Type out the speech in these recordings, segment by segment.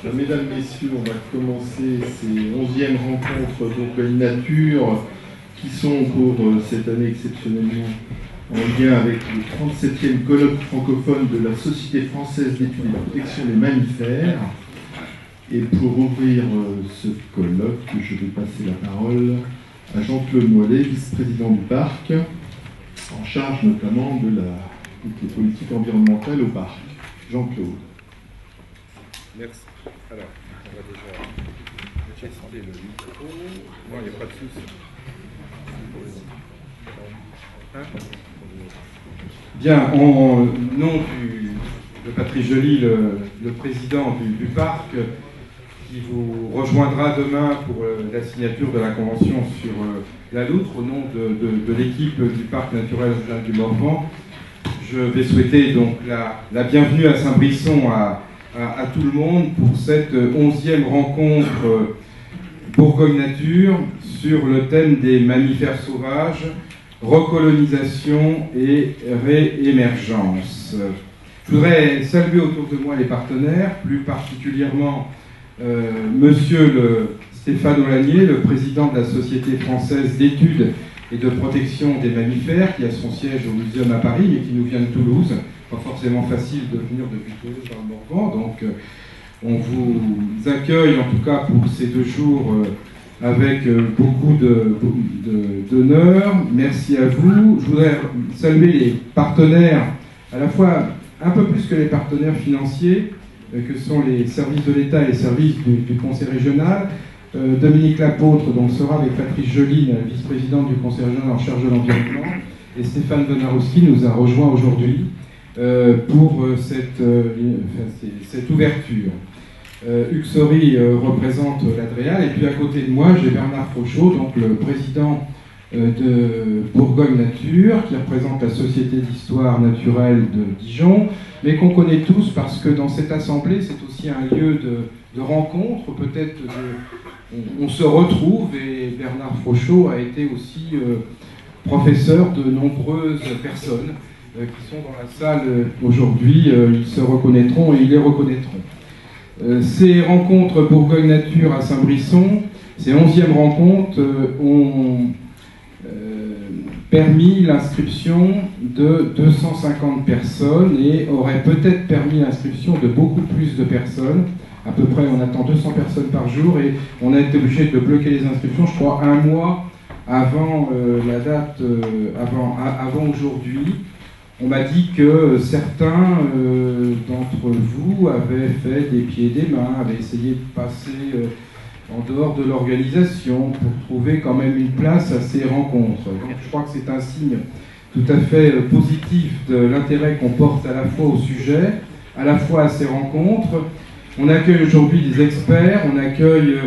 Mesdames, Messieurs, on va commencer ces 11e rencontres d'Bourgogne Nature qui sont pour cette année exceptionnellement en lien avec le 37e colloque francophone de la Société française d'études et de protection des mammifères. Et pour ouvrir ce colloque, je vais passer la parole à Jean-Claude Moillet, vice-président du parc, en charge notamment des politiques environnementales au parc. Jean-Claude. Merci. Alors, on va déjà tester le micro. Non, il n'y a pas de souci. Bien, au nom de Patrice Joly, le président du parc, qui vous rejoindra demain pour la signature de la convention sur la loutre, au nom de l'équipe du parc naturel du Morvan, je vais souhaiter donc la bienvenue à Saint-Brisson à tout le monde pour cette 11e rencontre Bourgogne Nature sur le thème des mammifères sauvages, recolonisation et réémergence. Je voudrais saluer autour de moi les partenaires, plus particulièrement Monsieur Stéphane Olagnier, le président de la Société française d'études et de protection des mammifères, qui a son siège au Muséum à Paris, mais qui nous vient de Toulouse. Pas forcément facile de venir depuis Toulouse dans le Morvan, donc on vous accueille en tout cas pour ces 2 jours avec beaucoup d'honneur. Merci à vous. Je voudrais saluer les partenaires, à la fois un peu plus que les partenaires financiers, que sont les services de l'État et les services du Conseil régional. Dominique Lapôtre, donc, sera avec Patrice Joly, vice-président du Conseil régional en charge de l'environnement, et Stéphane Donarowski nous a rejoint aujourd'hui pour cette ouverture. Uxori représente l'Adréal, et puis à côté de moi, j'ai Bernard Frochot, donc le président de Bourgogne Nature, qui représente la Société d'histoire naturelle de Dijon, mais qu'on connaît tous parce que dans cette assemblée, c'est aussi un lieu de rencontre, peut-être on se retrouve, et Bernard Frochot a été aussi professeur de nombreuses personnes qui sont dans la salle aujourd'hui. Ils se reconnaîtront et ils les reconnaîtront. Ces rencontres Bourgogne Nature à Saint-Brisson, ces 11e rencontres, ont permis l'inscription de 250 personnes et auraient peut-être permis l'inscription de beaucoup plus de personnes. À peu près, on attend 200 personnes par jour et on a été obligé de bloquer les inscriptions, je crois, 1 mois avant la date, avant aujourd'hui. On m'a dit que certains d'entre vous avaient fait des pieds et des mains, avaient essayé de passer en dehors de l'organisation pour trouver quand même une place à ces rencontres. Donc je crois que c'est un signe tout à fait positif de l'intérêt qu'on porte à la fois au sujet, à la fois à ces rencontres. On accueille aujourd'hui des experts, on accueille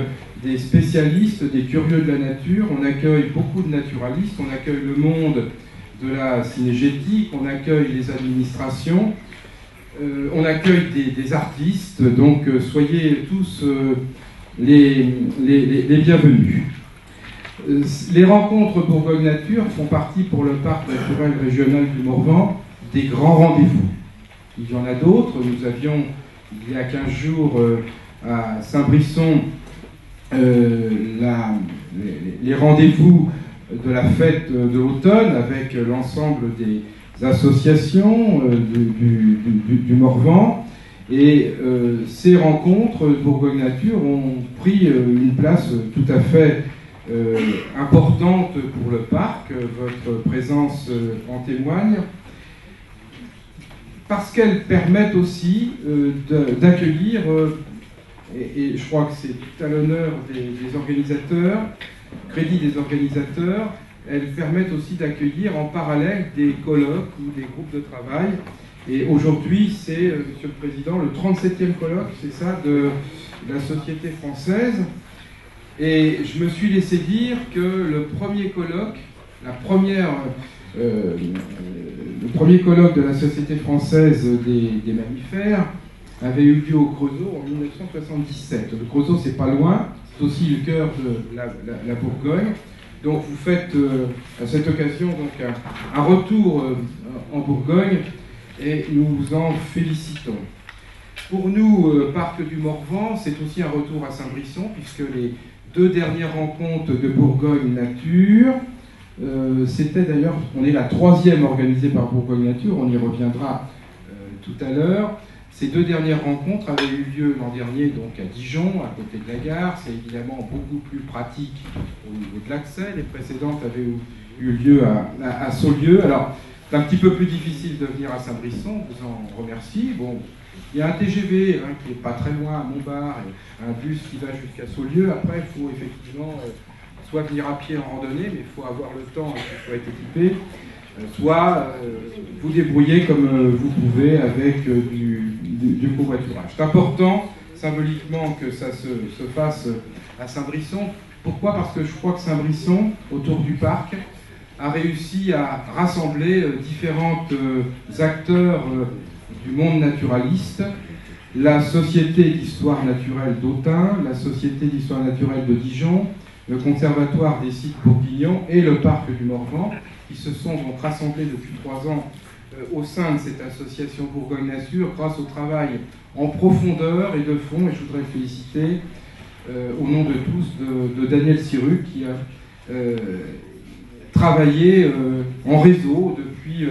des spécialistes, des curieux de la nature, on accueille beaucoup de naturalistes, on accueille le monde de la cinégétique, on accueille les administrations, on accueille des artistes, donc soyez tous les bienvenus. Les rencontres Bourgogne Nature font partie pour le parc naturel régional du Morvan des grands rendez-vous. Il y en a d'autres. Nous avions, il y a 15 jours, à Saint-Brisson, les rendez-vous de la fête de l'automne avec l'ensemble des associations du Morvan. Et ces rencontres Bourgogne Nature ont pris une place tout à fait importante pour le parc. Votre présence en témoigne, parce qu'elles permettent aussi d'accueillir, et je crois que c'est tout à l'honneur des organisateurs, crédit des organisateurs, elles permettent aussi d'accueillir en parallèle des colloques ou des groupes de travail. Et aujourd'hui, c'est, Monsieur le Président, le 37e colloque, c'est ça, de la Société française. Et je me suis laissé dire que le premier colloque, le premier colloque de la Société française des mammifères avait eu lieu au Creusot en 1977. Le Creusot, c'est pas loin, c'est aussi le cœur de la Bourgogne. Donc vous faites à cette occasion donc, un retour en Bourgogne et nous vous en félicitons. Pour nous, Parc du Morvan, c'est aussi un retour à Saint-Brisson, puisque les 2 dernières rencontres de Bourgogne Nature, c'était d'ailleurs, on est la 3e organisée par Bourgogne Nature, on y reviendra tout à l'heure. Ces 2 dernières rencontres avaient eu lieu l'an dernier donc à Dijon, à côté de la gare. C'est évidemment beaucoup plus pratique au niveau de l'accès. Les précédentes avaient eu lieu à Saulieu. Alors, c'est un petit peu plus difficile de venir à Saint-Brisson, je vous en remercie. Bon, il y a un TGV qui n'est pas très loin à Montbard, et un bus qui va jusqu'à Saulieu. Après, il faut effectivement soit venir à pied en randonnée, mais il faut avoir le temps et il faut être équipé, soit vous débrouiller comme vous pouvez avec du covoiturage. C'est important, symboliquement, que ça se fasse à Saint-Brisson. Pourquoi? Parce que je crois que Saint-Brisson, autour du parc, a réussi à rassembler différents acteurs du monde naturaliste, la Société d'histoire naturelle d'Autun, la Société d'histoire naturelle de Dijon, le Conservatoire des sites bourguignons et le Parc du Morvan, qui se sont donc rassemblés depuis 3 ans au sein de cette association Bourgogne Nature grâce au travail en profondeur et de fond. Et je voudrais féliciter au nom de tous de Daniel Siruc qui a travaillé en réseau depuis...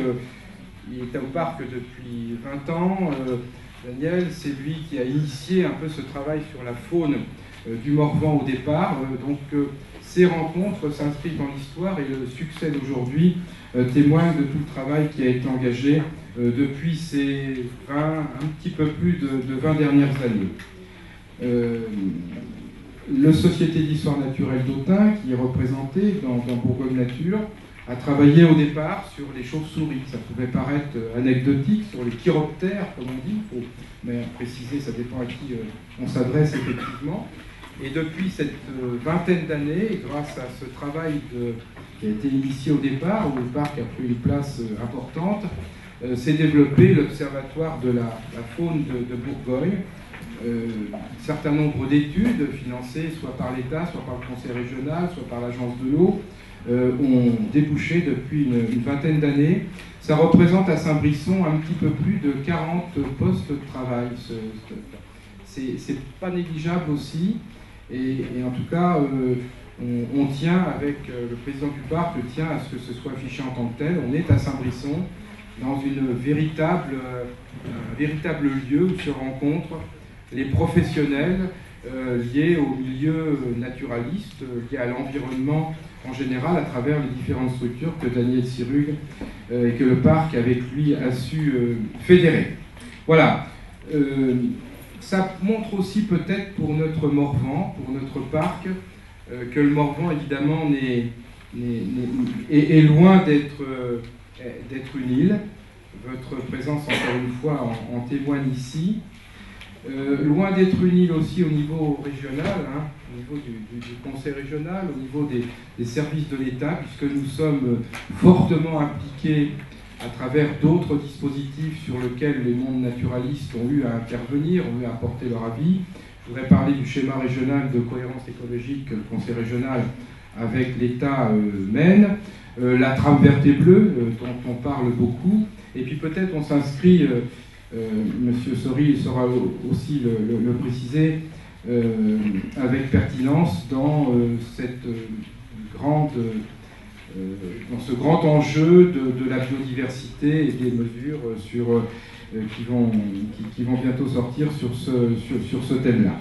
il était au parc depuis 20 ans. Daniel, c'est lui qui a initié un peu ce travail sur la faune du Morvan au départ. Ces rencontres s'inscrivent dans l'histoire et le succès d'aujourd'hui témoigne de tout le travail qui a été engagé depuis ces un petit peu plus de 20 dernières années. La Société d'histoire naturelle d'Autun, qui est représentée dans Bourgogne Nature, a travaillé au départ sur les chauves-souris. Ça pouvait paraître anecdotique, sur les chiroptères, comme on dit, il faut mais préciser, ça dépend à qui on s'adresse effectivement. Et depuis cette vingtaine d'années, grâce à ce travail qui a été initié au départ, où le parc a pris une place importante, s'est développé l'Observatoire de la faune de Bourgogne. Un certain nombre d'études financées soit par l'État, soit par le Conseil régional, soit par l'Agence de l'eau, ont débouché depuis une vingtaine d'années. Ça représente à Saint-Brisson un petit peu plus de 40 postes de travail. C'est pas négligeable aussi. Et en tout cas, on tient avec le président du parc, tient à ce que ce soit affiché en tant que tel. On est à Saint-Brisson, dans un véritable lieu où se rencontrent les professionnels liés au milieu naturaliste, liés à l'environnement en général, à travers les différentes structures que Daniel Siruc et que le parc, avec lui, a su fédérer. Voilà. Ça montre aussi peut-être pour notre Morvan, pour notre parc, que le Morvan, évidemment, est loin d'être une île. Votre présence, encore une fois, en témoigne ici. Loin d'être une île aussi au niveau régional, au niveau du conseil régional, au niveau des services de l'État, puisque nous sommes fortement impliqués à travers d'autres dispositifs sur lesquels les mondes naturalistes ont eu à intervenir, ont eu à apporter leur avis. Je voudrais parler du schéma régional de cohérence écologique que le conseil régional avec l'État mène, la trame verte et bleue dont on parle beaucoup, et puis peut-être on s'inscrit, Monsieur Sori saura aussi le préciser avec pertinence dans dans ce grand enjeu de la biodiversité et des mesures qui vont bientôt sortir sur ce thème-là.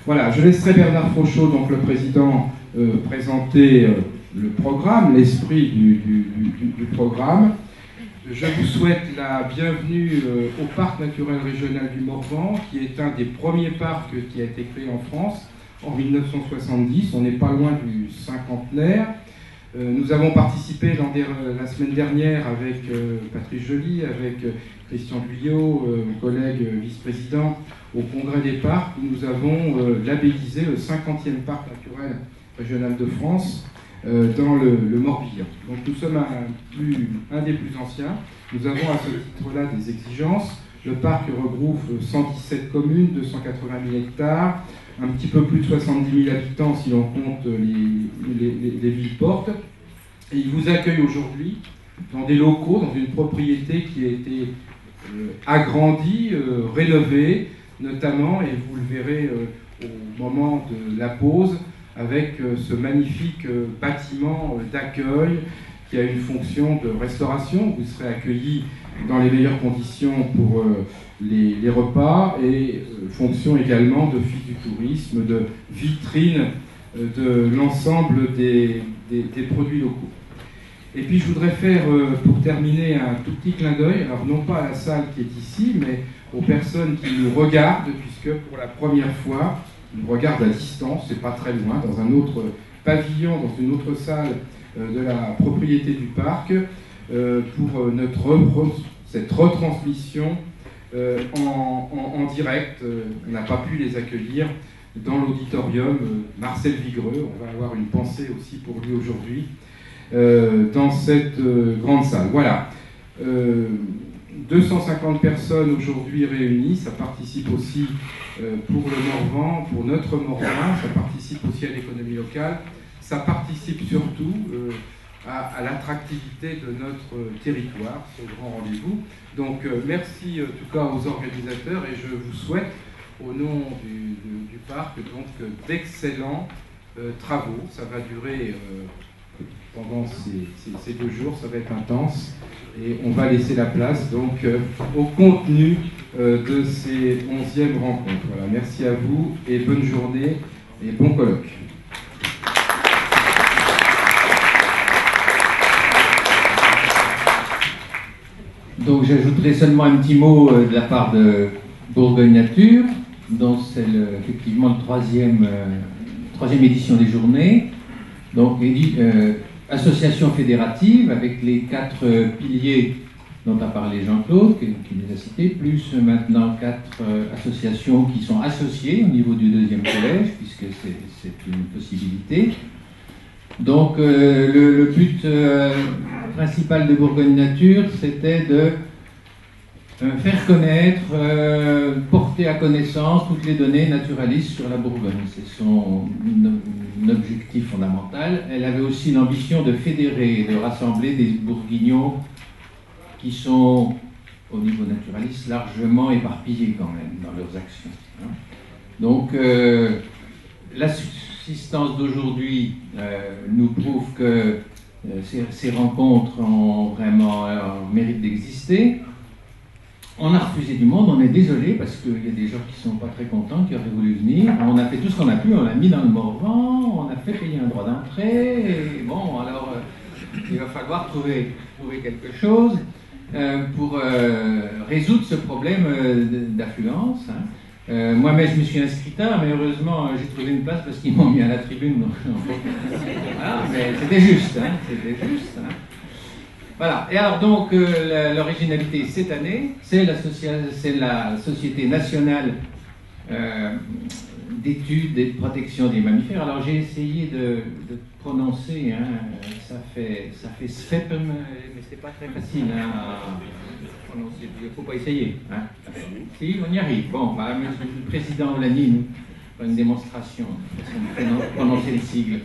Voilà, je laisserai Bernard Frochot, donc le président, présenter le programme, l'esprit du programme. Je vous souhaite la bienvenue au Parc naturel régional du Morvan, qui est un des premiers parcs qui a été créé en France en 1970. On n'est pas loin du cinquantenaire. Nous avons participé la semaine dernière avec Patrice Joly, avec Christian Guyot, mon collègue vice-président, au Congrès des parcs, où nous avons labellisé le 50e parc naturel régional de France dans le Morbihan. Donc nous sommes un des plus anciens. Nous avons à ce titre-là des exigences. Le parc regroupe 117 communes, 280 000 hectares, un petit peu plus de 70 000 habitants si l'on compte les villes-portes. Et il vous accueille aujourd'hui dans des locaux, dans une propriété qui a été agrandie, rénovée, notamment, et vous le verrez au moment de la pause, avec ce magnifique bâtiment d'accueil qui a une fonction de restauration. Vous serez accueillis dans les meilleures conditions pour les repas, et fonction également de d'office du tourisme, de vitrine de l'ensemble des produits locaux. Et puis je voudrais faire, pour terminer, un tout petit clin d'œil, alors non pas à la salle qui est ici, mais aux personnes qui nous regardent, puisque pour la première fois, ils nous regardent à distance, c'est pas très loin, dans un autre pavillon, dans une autre salle de la propriété du parc, pour cette retransmission en direct. On n'a pas pu les accueillir dans l'auditorium. Marcel Vigreux, on va avoir une pensée aussi pour lui aujourd'hui, dans cette grande salle. Voilà. 250 personnes aujourd'hui réunies, ça participe aussi pour le Morvan, pour notre Morvan, ça participe aussi à l'économie locale, ça participe surtout à l'attractivité de notre territoire, ce grand rendez-vous. Donc merci en tout cas aux organisateurs, et je vous souhaite au nom du parc donc d'excellents travaux. Ça va durer pendant ces 2 jours, ça va être intense, et on va laisser la place donc au contenu de ces 11e rencontres. Voilà, merci à vous et bonne journée et bon colloque. Donc j'ajouterai seulement un petit mot de la part de Bourgogne Nature, dont c'est effectivement la troisième édition des journées. Donc association fédérative avec les 4 piliers dont a parlé Jean-Claude, qui les a cités, plus maintenant 4 associations qui sont associées au niveau du 2e collège, puisque c'est une possibilité. Donc le but principal de Bourgogne Nature, c'était de faire connaître, porter à connaissance toutes les données naturalistes sur la Bourgogne. C'est son objectif fondamental. Elle avait aussi l'ambition de fédérer et de rassembler des Bourguignons qui sont, au niveau naturaliste, largement éparpillés quand même dans leurs actions. Donc, l'assistance d'aujourd'hui nous prouve que ces rencontres ont vraiment mérite d'exister. On a refusé du monde, on est désolé, parce qu'il y a des gens qui ne sont pas très contents, qui auraient voulu venir. On a fait tout ce qu'on a pu, on l'a mis dans le Morvan, on a fait payer un droit d'entrée, et bon, alors il va falloir trouver quelque chose pour résoudre ce problème d'affluence. Moi-même, je me suis inscrit tard, mais heureusement, j'ai trouvé une place parce qu'ils m'ont mis à la tribune. Donc, voilà, mais c'était juste, c'était juste. Voilà. Et alors donc, l'originalité cette année, c'est la Société nationale d'études et de protection des mammifères. Alors j'ai essayé de prononcer, ça fait SFEPM, mais c'est pas très facile à prononcer. Il ne faut pas essayer. Si, on y arrive. Bon, le président Olani nous fait une démonstration de prononcer les sigles.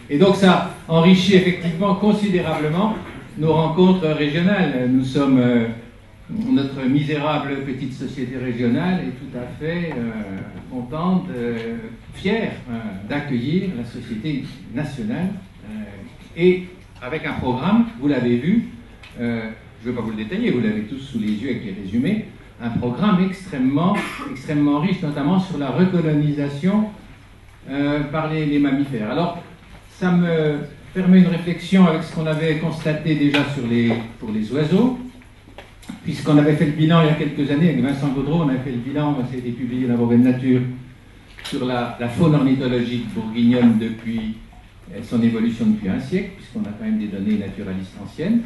Et donc ça enrichit effectivement considérablement nos rencontres régionales. Nous sommes, notre misérable petite société régionale est tout à fait contente, fière d'accueillir la société nationale et avec un programme, vous l'avez vu, je ne vais pas vous le détailler, vous l'avez tous sous les yeux avec les résumés, un programme extrêmement riche, notamment sur la recolonisation par les mammifères. Alors, ça me permet une réflexion avec ce qu'on avait constaté déjà pour les oiseaux, puisqu'on avait fait le bilan il y a quelques années avec Vincent Gaudreau, on avait fait le bilan, ça a été publié dans la Bourgogne Nature, sur la faune ornithologique bourguignonne depuis son évolution depuis un siècle, puisqu'on a quand même des données naturalistes anciennes.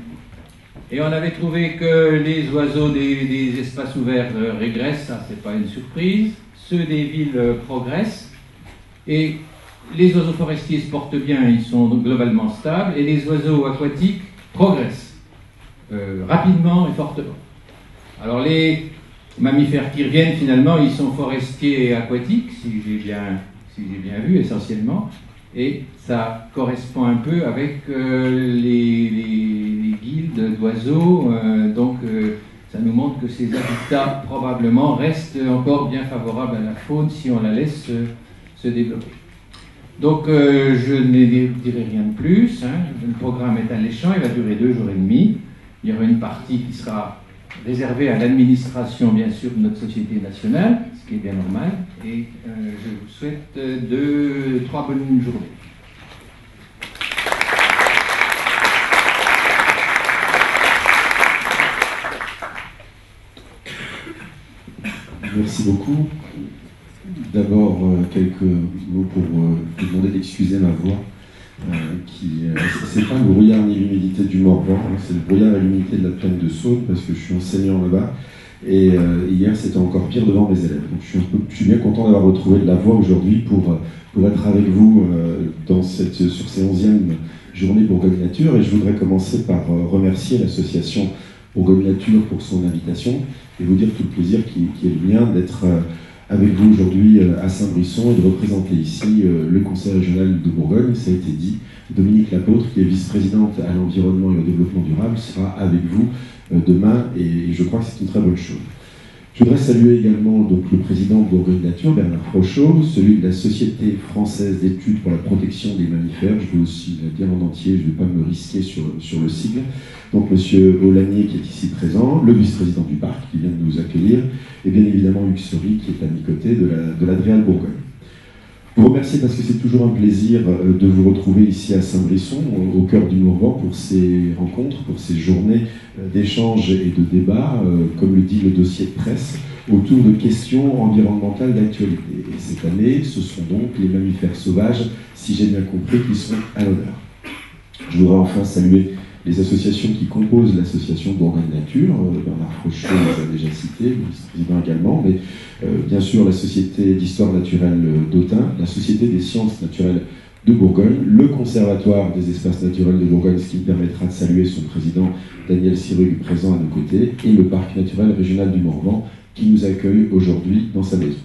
Et on avait trouvé que les oiseaux des espaces ouverts régressent, ça c'est pas une surprise, ceux des villes progressent, et les oiseaux forestiers se portent bien, ils sont globalement stables, et les oiseaux aquatiques progressent rapidement et fortement. Alors les mammifères qui reviennent finalement, ils sont forestiers et aquatiques, si j'ai bien vu essentiellement, et ça correspond un peu avec les guildes d'oiseaux, donc ça nous montre que ces habitats probablement restent encore bien favorables à la faune si on la laisse se développer. Donc je ne dirai rien de plus, hein. Le programme est alléchant, il va durer 2 jours et demi. Il y aura une partie qui sera réservée à l'administration, bien sûr, de notre société nationale, ce qui est bien normal, et je vous souhaite 3 bonnes journées. Merci beaucoup. D'abord, quelques mots pour vous demander d'excuser ma voix. C'est pas le brouillard ni l'humidité du Morvan, hein, c'est le brouillard et l'humidité de la plaine de Saône, parce que je suis enseignant là-bas. Et hier, c'était encore pire devant mes élèves. Donc, je suis bien content d'avoir retrouvé de la voix aujourd'hui pour être avec vous sur ces 11e journées Bourgogne Nature. Et je voudrais commencer par remercier l'association Bourgogne Nature pour son invitation et vous dire tout le plaisir qui est le mien d'être avec vous aujourd'hui à Saint-Brisson et de représenter ici le Conseil régional de Bourgogne. Ça a été dit, Dominique Lapôtre, qui est vice-présidente à l'environnement et au développement durable, sera avec vous demain et je crois que c'est une très bonne chose. Je voudrais saluer également donc, le président de Bourgogne Nature, Bernard Frochot, celui de la Société française d'études pour la protection des mammifères, je vais aussi le dire en entier, je ne vais pas me risquer sur le sigle. Donc M. Aulagnier qui est ici présent, le vice-président du parc qui vient de nous accueillir, et bien évidemment Hugues Sory qui est à mes côtés de l'Adréal Bourgogne. Vous remercier parce que c'est toujours un plaisir de vous retrouver ici à Saint-Brisson, au cœur du Morvan, pour ces rencontres, pour ces journées d'échanges et de débats, comme le dit le dossier de presse, autour de questions environnementales d'actualité. Et cette année, ce sont donc les mammifères sauvages, si j'ai bien compris, qui sont à l'honneur. Je voudrais enfin saluer les associations qui composent l'association Bourgogne Nature, Bernard Frochot les a déjà cités, le vice-président également, mais bien sûr la Société d'Histoire Naturelle d'Autun, la Société des Sciences Naturelles de Bourgogne, le Conservatoire des Espaces Naturels de Bourgogne, ce qui me permettra de saluer son président Daniel Sirug, présent à nos côtés, et le Parc Naturel Régional du Morvan, qui nous accueille aujourd'hui dans sa maison.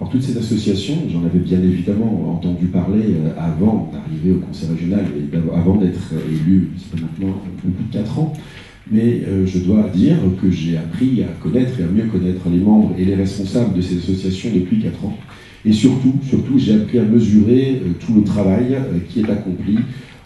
Alors toutes ces associations, j'en avais bien évidemment entendu parler avant d'arriver au Conseil régional et avant d'être élu, c'est maintenant un peu plus de 4 ans, mais je dois dire que j'ai appris à connaître et à mieux connaître les membres et les responsables de ces associations depuis 4 ans. Et surtout, j'ai appris à mesurer tout le travail qui est accompli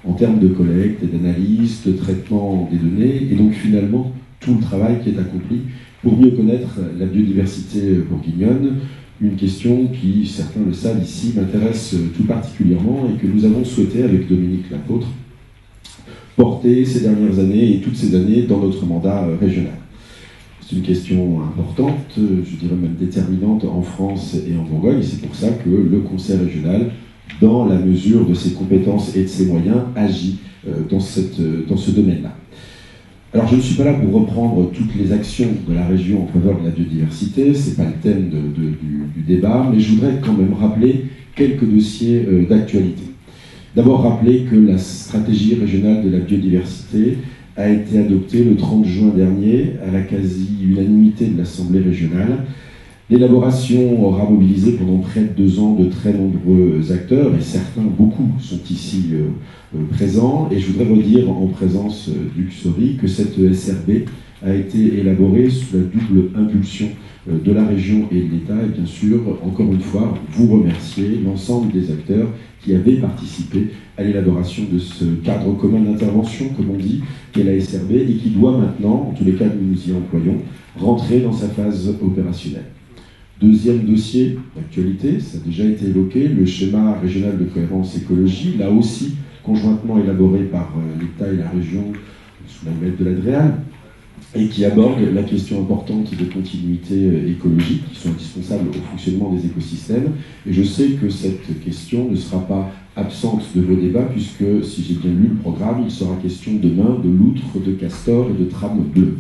en termes de collecte et d'analyse, de traitement des données, et donc finalement tout le travail qui est accompli pour mieux connaître la biodiversité bourguignonne, une question qui, certains le savent ici, m'intéresse tout particulièrement et que nous avons souhaité, avec Dominique Lapôtre, porter ces dernières années et toutes ces années dans notre mandat régional. C'est une question importante, je dirais même déterminante en France et en Bourgogne, et c'est pour ça que le Conseil régional, dans la mesure de ses compétences et de ses moyens, agit dans ce domaine-là. Alors je ne suis pas là pour reprendre toutes les actions de la région en faveur de la biodiversité, ce n'est pas le thème du débat, mais je voudrais quand même rappeler quelques dossiers d'actualité. D'abord rappeler que la stratégie régionale de la biodiversité a été adoptée le 30 juin dernier à la quasi-unanimité de l'Assemblée régionale. L'élaboration aura mobilisé pendant près de 2 ans de très nombreux acteurs, et certains, beaucoup, sont ici présents. Et je voudrais redire en présence d'Hugues Sory que cette SRB a été élaborée sous la double impulsion de la région et de l'État. Et bien sûr, encore une fois, vous remercier l'ensemble des acteurs qui avaient participé à l'élaboration de ce cadre commun d'intervention, comme on dit, qu'est la SRB, et qui doit maintenant, en tous les cas nous nous y employons, rentrer dans sa phase opérationnelle. Deuxième dossier d'actualité, ça a déjà été évoqué, le schéma régional de cohérence écologie, là aussi conjointement élaboré par l'État et la région sous la houlette de l'Adréal, et qui aborde la question importante de continuité écologique qui sont indispensables au fonctionnement des écosystèmes. Et je sais que cette question ne sera pas absente de vos débats, puisque, si j'ai bien lu le programme, il sera question demain de loutres, de castors et de trames bleues.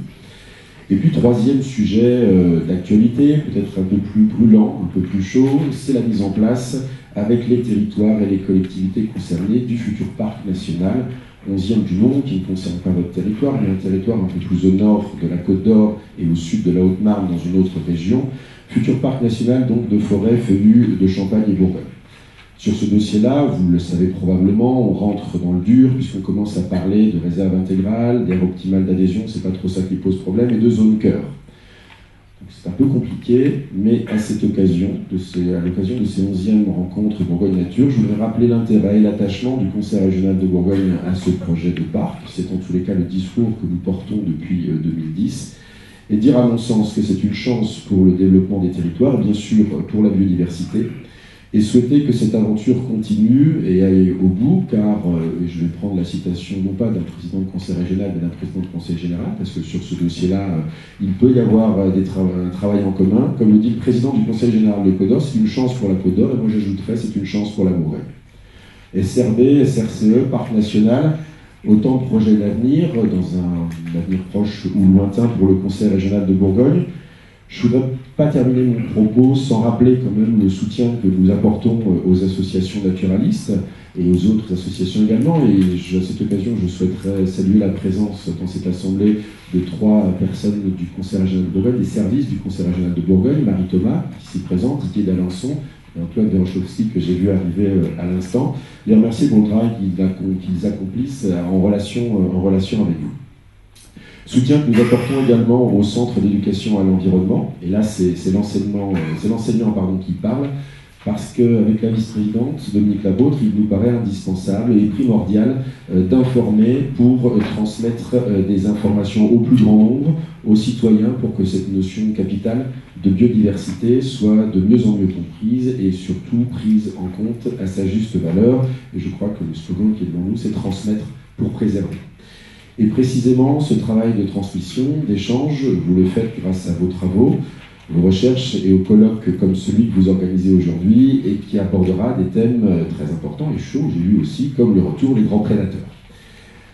Et puis, troisième sujet d'actualité, peut-être un peu plus brûlant, un peu plus chaud, c'est la mise en place, avec les territoires et les collectivités concernées, du futur parc national, 11e du nom, qui ne concerne pas votre territoire, mais un territoire un peu plus au nord de la Côte d'Or et au sud de la Haute-Marne, dans une autre région. Futur parc national, donc, de forêts, feuillus, de Champagne et Bourgogne. Sur ce dossier-là, vous le savez probablement, on rentre dans le dur puisqu'on commence à parler de réserve intégrale, d'aire optimale d'adhésion, c'est pas trop ça qui pose problème, et de zone cœur. Donc c'est un peu compliqué, mais à cette occasion, à l'occasion de ces 11e rencontres Bourgogne Nature, je voudrais rappeler l'intérêt et l'attachement du Conseil régional de Bourgogne à ce projet de parc. C'est en tous les cas le discours que nous portons depuis 2010. Et dire à mon sens que c'est une chance pour le développement des territoires, bien sûr pour la biodiversité, et souhaiter que cette aventure continue et aille au bout, car, et je vais prendre la citation non pas d'un président de conseil régional, mais d'un président de conseil général, parce que sur ce dossier-là, il peut y avoir un travail en commun. Comme le dit le président du conseil général de Côte d'Or, c'est une chance pour la Côte d'Or, et moi j'ajouterais c'est une chance pour la Bourgogne. SRB, SRCE, Parc National, autant de projets d'avenir, dans un avenir proche ou lointain pour le conseil régional de Bourgogne. Je ne voudrais pas terminer mon propos sans rappeler quand même le soutien que nous apportons aux associations naturalistes et aux autres associations également. Et à cette occasion, je souhaiterais saluer la présence dans cette assemblée de 3 personnes du Conseil régional de Bourgogne, des services du Conseil régional de Bourgogne, Marie Thomas, ici présente, Didier d'Alençon, et Antoine Verchowski, que j'ai vu arriver à l'instant. Les remercier pour le travail qu'ils accomplissent en relation avec vous. Soutien que nous apportons également au Centre d'éducation à l'environnement, et là c'est l'enseignant qui parle, parce qu'avec la vice-présidente Dominique Labautre, il nous paraît indispensable et primordial d'informer pour transmettre des informations au plus grand nombre, aux citoyens, pour que cette notion capitale de biodiversité soit de mieux en mieux comprise et surtout prise en compte à sa juste valeur. Et je crois que le slogan qui est devant nous, c'est transmettre pour préserver. Et précisément, ce travail de transmission, d'échange, vous le faites grâce à vos travaux, vos recherches et aux colloques comme celui que vous organisez aujourd'hui et qui abordera des thèmes très importants et chauds, j'ai vu aussi, comme le retour des grands prédateurs.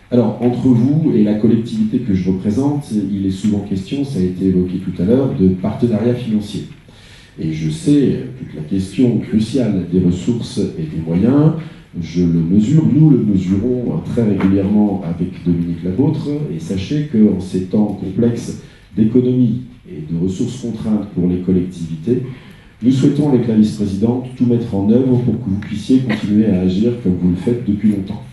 Alors, entre vous et la collectivité que je représente, il est souvent question, ça a été évoqué tout à l'heure, de partenariat financier. Et je sais que la question cruciale des ressources et des moyens, je le mesure, nous le mesurons très régulièrement avec Dominique Labautre, et sachez qu'en ces temps complexes d'économie et de ressources contraintes pour les collectivités, nous souhaitons, avec la vice-présidente, tout mettre en œuvre pour que vous puissiez continuer à agir comme vous le faites depuis longtemps.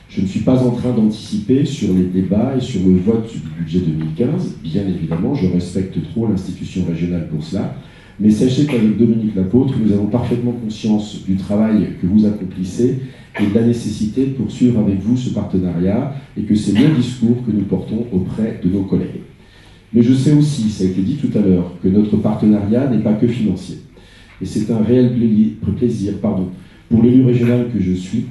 Je ne suis pas en train d'anticiper sur les débats et sur le vote du budget 2015, bien évidemment, je respecte trop l'institution régionale pour cela, mais sachez qu'avec Dominique Labautre, nous avons parfaitement conscience du travail que vous accomplissez et de la nécessité de poursuivre avec vous ce partenariat et que c'est le discours que nous portons auprès de nos collègues. Mais je sais aussi, ça a été dit tout à l'heure, que notre partenariat n'est pas que financier. Et c'est un réel plaisir pour l'élu régional que je suis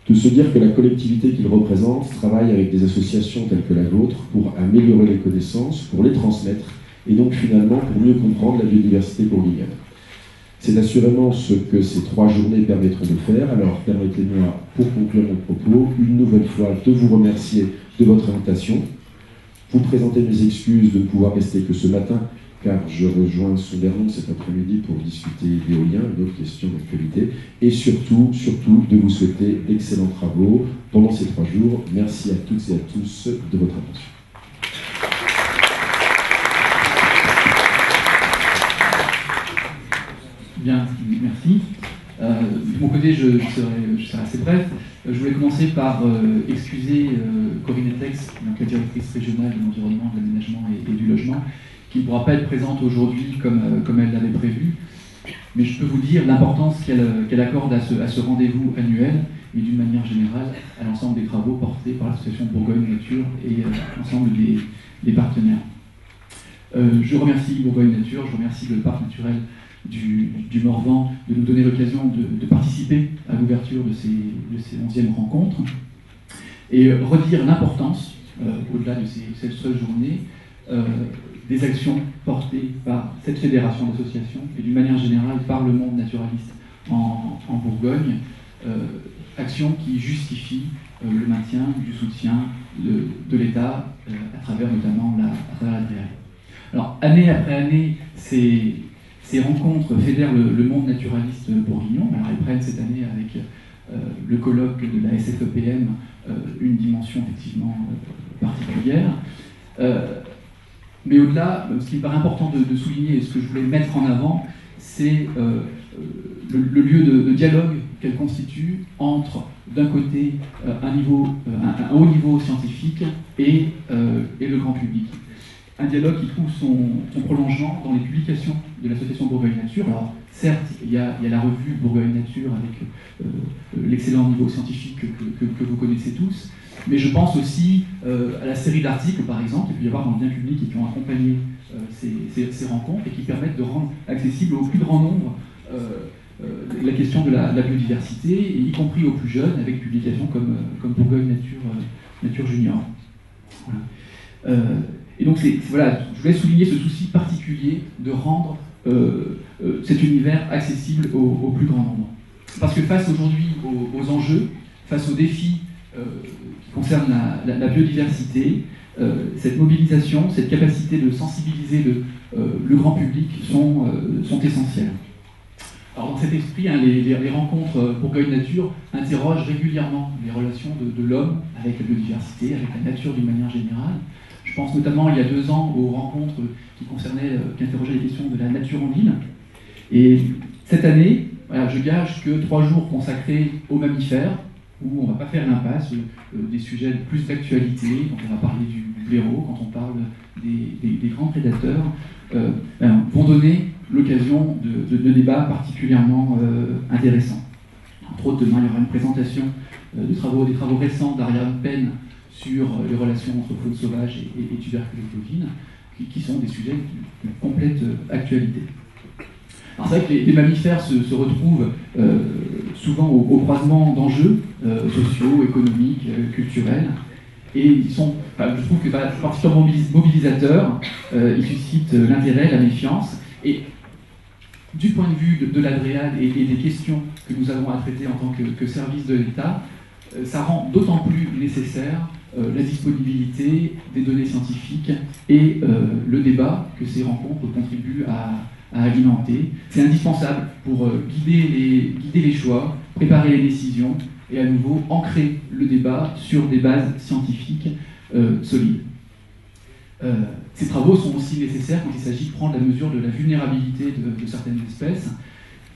de se dire que la collectivité qu'il représente travaille avec des associations telles que la vôtre pour améliorer les connaissances, pour les transmettre, et donc finalement pour mieux comprendre la biodiversité bourguignonne. C'est assurément ce que ces 3 journées permettront de faire. Alors permettez-moi, pour conclure mon propos, une nouvelle fois de vous remercier de votre invitation, vous présenter mes excuses de ne pouvoir rester que ce matin, car je rejoins Sondernon cet après-midi pour discuter d'éolien, une autre question d'actualité, et surtout de vous souhaiter d'excellents travaux pendant ces 3 jours. Merci à toutes et à tous de votre attention. Bien, merci. De mon côté, je serai assez bref. Je voulais commencer par excuser Corinne Etex, donc la directrice régionale de l'environnement, de l'aménagement et du logement, qui ne pourra pas être présente aujourd'hui comme elle l'avait prévu. Mais je peux vous dire l'importance qu'elle accorde à ce rendez-vous annuel et d'une manière générale à l'ensemble des travaux portés par l'association Bourgogne Nature et l'ensemble des partenaires. Je remercie Bourgogne Nature, je remercie le parc naturel du Morvan de nous donner l'occasion de participer à l'ouverture de ces 11e rencontres et redire l'importance, au-delà de cette seule journée, des actions portées par cette fédération d'associations et d'une manière générale par le monde naturaliste en Bourgogne, actions qui justifient le maintien du soutien de l'État à travers notamment la DREAL. Alors, année après année, ces rencontres fédèrent le monde naturaliste bourguignon. Alors, elles prennent cette année avec le colloque de la SFEPM une dimension effectivement particulière. Mais au-delà, ce qui me paraît important de souligner et ce que je voulais mettre en avant, c'est le lieu de dialogue qu'elle constitue entre, d'un côté, un haut niveau scientifique et le grand public. Un dialogue qui trouve son prolongement dans les publications de l'association Bourgogne Nature. Alors, certes, il y a la revue Bourgogne Nature avec l'excellent niveau scientifique que vous connaissez tous, mais je pense aussi à la série d'articles, par exemple, qu'il peut y avoir dans le bien public et qui ont accompagné ces rencontres et qui permettent de rendre accessible au plus grand nombre la question de la biodiversité, et y compris aux plus jeunes, avec publications comme Bourgogne Nature Junior. Voilà. Et donc, voilà, je voulais souligner ce souci particulier de rendre cet univers accessible au plus grand nombre. Parce que face aujourd'hui aux enjeux, face aux défis qui concernent la biodiversité, cette mobilisation, cette capacité de sensibiliser le grand public sont essentielles. Alors dans cet esprit, les rencontres Bourgogne Nature interrogent régulièrement les relations de l'homme avec la biodiversité, avec la nature d'une manière générale. Je pense notamment il y a 2 ans aux rencontres qui interrogeaient les questions de la nature en ville. Et cette année, voilà, je gage que 3 jours consacrés aux mammifères, où on ne va pas faire l'impasse des sujets de plus d'actualité, quand on va parler du blaireau, quand on parle des grands prédateurs, vont donner l'occasion de débats particulièrement intéressants. Entre autres, demain, il y aura une présentation des travaux récents d'Ariane Penn sur les relations entre faune sauvage et tuberculose bovine, qui sont des sujets de complète actualité. Alors c'est vrai que les mammifères se retrouvent souvent au croisement d'enjeux sociaux, économiques, culturels, et ils sont, je trouve que particulièrement mobilisateurs, ils suscitent l'intérêt, la méfiance, et du point de vue de l'ADREAL et des questions que nous avons à traiter en tant que service de l'État, ça rend d'autant plus nécessaire la disponibilité des données scientifiques et le débat que ces rencontres contribuent à alimenter. C'est indispensable pour guider les choix, préparer les décisions et à nouveau ancrer le débat sur des bases scientifiques solides. Ces travaux sont aussi nécessaires quand il s'agit de prendre la mesure de la vulnérabilité de certaines espèces.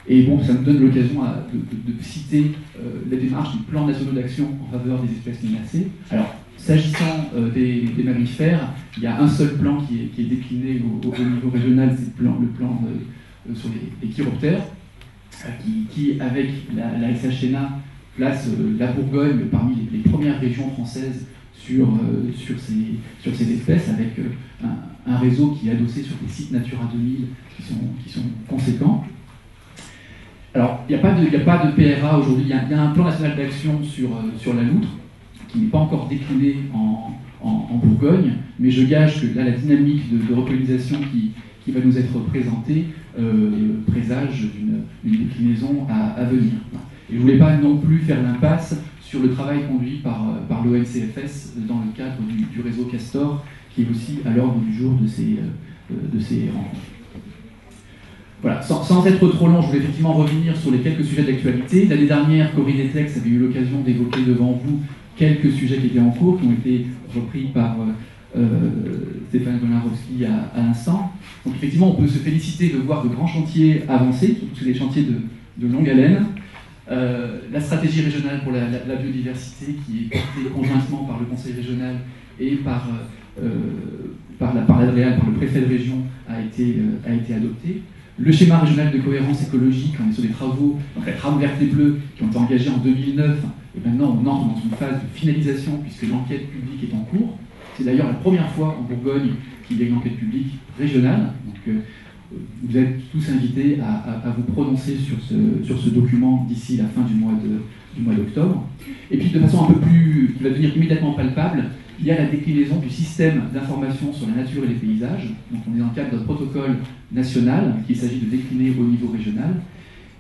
Et bon, ça me donne l'occasion de citer la démarche du plan national d'action en faveur des espèces menacées. Alors, s'agissant des mammifères, il y a un seul plan qui est décliné au niveau régional, c'est le plan sur les chiroptères, qui avec la SHNA, place la Bourgogne parmi les premières régions françaises sur ces espèces, avec un réseau qui est adossé sur des sites Natura 2000 qui sont conséquents. Alors, il n'y a pas de PRA aujourd'hui, il y a un plan national d'action sur la loutre, qui n'est pas encore décliné en Bourgogne, mais je gage que là, la dynamique de repollinisation qui va nous être présentée présage d'une déclinaison à venir. Et je ne voulais pas non plus faire l'impasse sur le travail conduit par l'ONCFS dans le cadre du réseau Castor, qui est aussi à l'ordre du jour de ces rencontres. Voilà, sans être trop long, je voulais effectivement revenir sur les quelques sujets d'actualité. L'année dernière, Corinne Etex avait eu l'occasion d'évoquer devant vous quelques sujets qui étaient en cours, qui ont été repris par Stéphane Gonarowski à l'instant. Donc effectivement, on peut se féliciter de voir de grands chantiers avancer, surtout des chantiers de longue haleine. La stratégie régionale pour la biodiversité, qui est portée conjointement par le Conseil régional et par l'ADREAL, par le préfet de région, a été adoptée. Le schéma régional de cohérence écologique, on est sur des travaux, donc la trame verte et bleue, qui ont été engagés en 2009, et maintenant on entre dans une phase de finalisation, puisque l'enquête publique est en cours. C'est d'ailleurs la première fois en Bourgogne qu'il y a une enquête publique régionale, donc vous êtes tous invités à vous prononcer sur ce document d'ici la fin du mois d'octobre. Et puis de façon un peu plus, qui va devenir immédiatement palpable, il y a la déclinaison du système d'information sur la nature et les paysages. Donc on est dans le cadre d'un protocole national qu'il s'agit de décliner au niveau régional.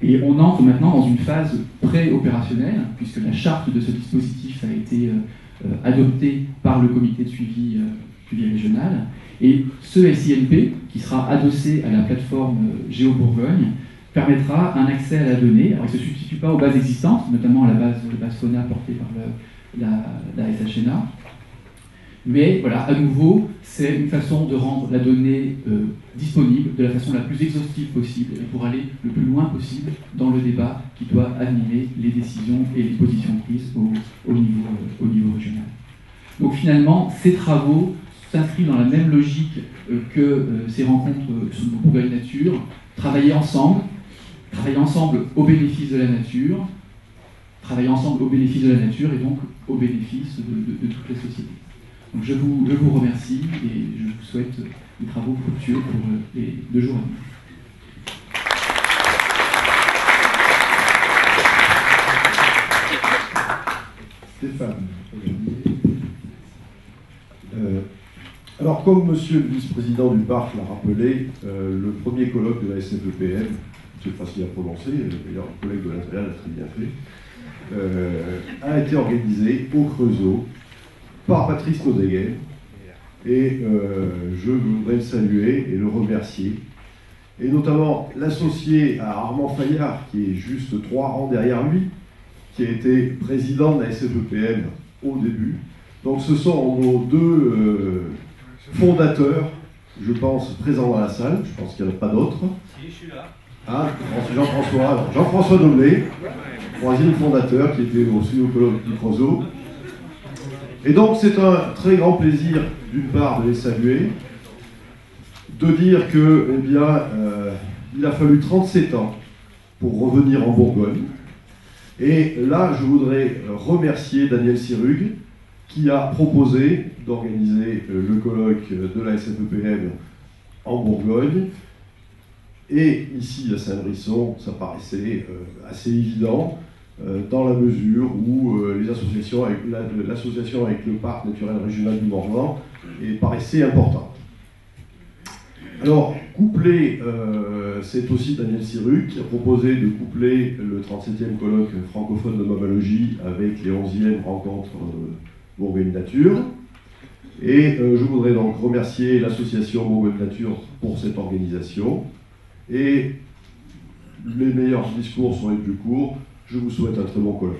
Et on entre maintenant dans une phase pré-opérationnelle, puisque la charte de ce dispositif a été adoptée par le comité de suivi régional. Et ce SINP, qui sera adossé à la plateforme GeoBourgogne, permettra un accès à la donnée. Alors il ne se substitue pas aux bases existantes, notamment à la base FAUNA portée par la SHNA, Mais voilà, à nouveau, c'est une façon de rendre la donnée disponible de la façon la plus exhaustive possible et pour aller le plus loin possible dans le débat qui doit animer les décisions et les positions prises au niveau régional. Donc finalement, ces travaux s'inscrivent dans la même logique que ces rencontres sur Bourgogne Nature, travailler ensemble au bénéfice de la nature, travailler ensemble au bénéfice de la nature et donc au bénéfice de toute la société. Donc je vous remercie et je vous souhaite des travaux fructueux pour les 2 jours à venir. Stéphane. Alors, comme monsieur le vice-président du parc l'a rappelé, le premier colloque de la SFEPM, c'est facile à prononcer, d'ailleurs le collègue de l'Intérieur l'a très bien fait, a été organisé au Creusot par Patrice Nodeguen. Et je voudrais le saluer et le remercier. Et notamment l'associer à Armand Fayard, qui est juste 3 rangs derrière lui, qui a été président de la SFEPM au début. Donc ce sont nos 2 fondateurs, je pense, présents dans la salle. Je pense qu'il n'y en a pas d'autres. Si, je suis là. Ah, Jean-François Doblé, 3e fondateur, qui était aussi au colloque du Creusot. Et donc c'est un très grand plaisir, d'une part, de les saluer, de dire que, eh bien, il a fallu 37 ans pour revenir en Bourgogne. Et là, je voudrais remercier Daniel Sirug, qui a proposé d'organiser le colloque de la SFEPM en Bourgogne. Et ici, à Saint-Brisson, ça paraissait assez évident, dans la mesure où les associations l'association avec le parc naturel régional du Morvan paraissait importante. Alors, c'est aussi Daniel Sirug qui a proposé de coupler le 37e colloque francophone de mammalogie avec les 11e rencontres Bourgogne Nature. Et je voudrais donc remercier l'association Bourgogne Nature pour cette organisation. Et les meilleurs discours sont les plus courts. Je vous souhaite un très bon colloque.